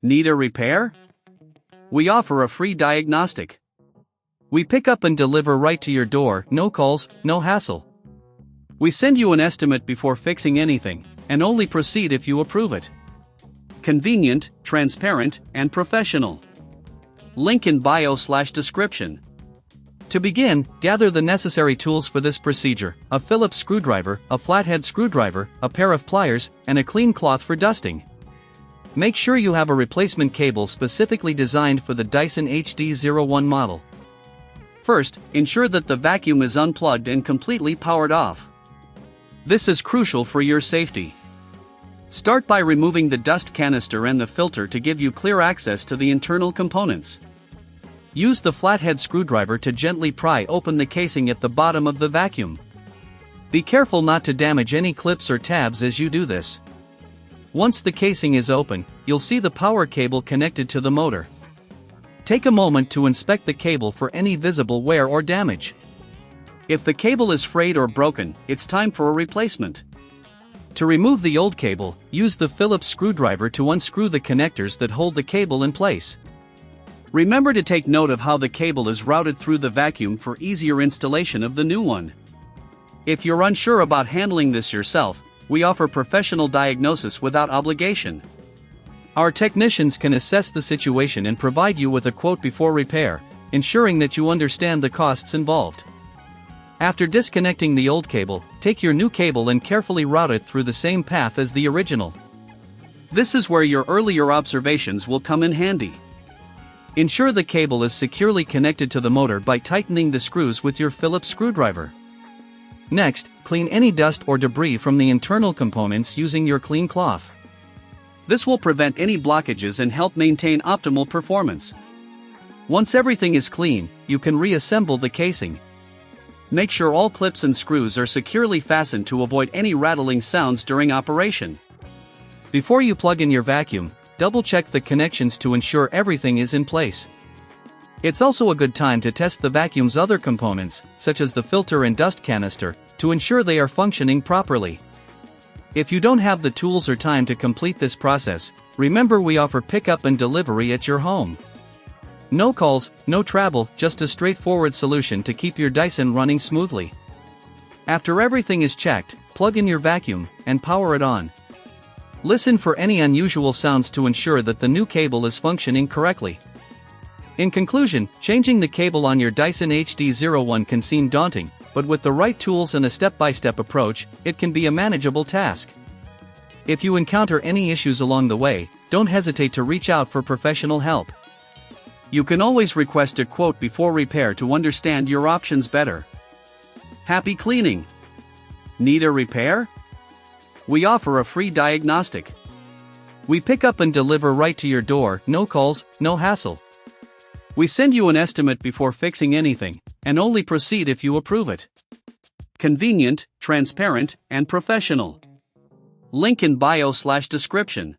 Need a repair? We offer a free diagnostic. We pick up and deliver right to your door, no calls, no hassle. We send you an estimate before fixing anything, and only proceed if you approve it. Convenient, transparent, and professional. Link in bio/description. To begin, gather the necessary tools for this procedure: a Phillips screwdriver, a flathead screwdriver, a pair of pliers, and a clean cloth for dusting. Make sure you have a replacement cable specifically designed for the Dyson HD01 model. First, ensure that the vacuum is unplugged and completely powered off. This is crucial for your safety. Start by removing the dust canister and the filter to give you clear access to the internal components. Use the flathead screwdriver to gently pry open the casing at the bottom of the vacuum. Be careful not to damage any clips or tabs as you do this. Once the casing is open, you'll see the power cable connected to the motor. Take a moment to inspect the cable for any visible wear or damage. If the cable is frayed or broken, it's time for a replacement. To remove the old cable, use the Phillips screwdriver to unscrew the connectors that hold the cable in place. Remember to take note of how the cable is routed through the vacuum for easier installation of the new one. If you're unsure about handling this yourself, we offer professional diagnosis without obligation. Our technicians can assess the situation and provide you with a quote before repair, ensuring that you understand the costs involved. After disconnecting the old cable, take your new cable and carefully route it through the same path as the original. This is where your earlier observations will come in handy. Ensure the cable is securely connected to the motor by tightening the screws with your Phillips screwdriver. Next, clean any dust or debris from the internal components using your clean cloth. This will prevent any blockages and help maintain optimal performance. Once everything is clean, you can reassemble the casing. Make sure all clips and screws are securely fastened to avoid any rattling sounds during operation. Before you plug in your vacuum, double-check the connections to ensure everything is in place. It's also a good time to test the vacuum's other components, such as the filter and dust canister, to ensure they are functioning properly. If you don't have the tools or time to complete this process, remember we offer pickup and delivery at your home. No calls, no travel, just a straightforward solution to keep your Dyson running smoothly. After everything is checked, plug in your vacuum and power it on. Listen for any unusual sounds to ensure that the new cable is functioning correctly. In conclusion, changing the cable on your Dyson HD01 can seem daunting, but with the right tools and a step-by-step approach, it can be a manageable task. If you encounter any issues along the way, don't hesitate to reach out for professional help. You can always request a quote before repair to understand your options better. Happy cleaning! Need a repair? We offer a free diagnostic. We pick up and deliver right to your door, no calls, no hassle. We send you an estimate before fixing anything, and only proceed if you approve it. Convenient, transparent, and professional. Link in bio/description.